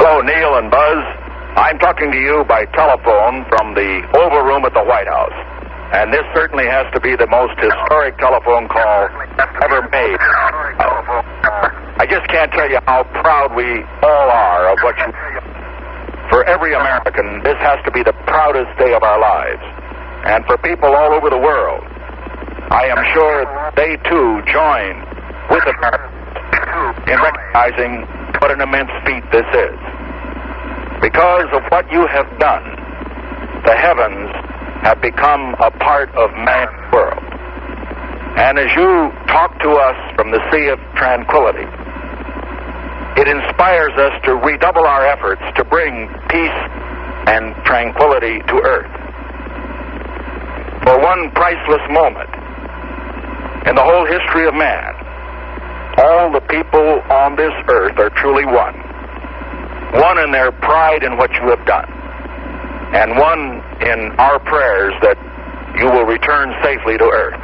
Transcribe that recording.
Hello, Neil and Buzz. I'm talking to you by telephone from the Oval Room at the White House. And this certainly has to be the most historic telephone call ever made. I just can't tell you how proud we all are of what you... For every American, this has to be the proudest day of our lives. And for people all over the world, I am sure they too join with Americans in recognizing what an immense feat this is. Because of what you have done, the heavens have become a part of man's world. And as you talk to us from the Sea of Tranquility, it inspires us to redouble our efforts to bring peace and tranquility to earth. For one priceless moment in the whole history of man, all the people on this earth are truly one. One in their pride in what you have done, and one in our prayers that you will return safely to earth.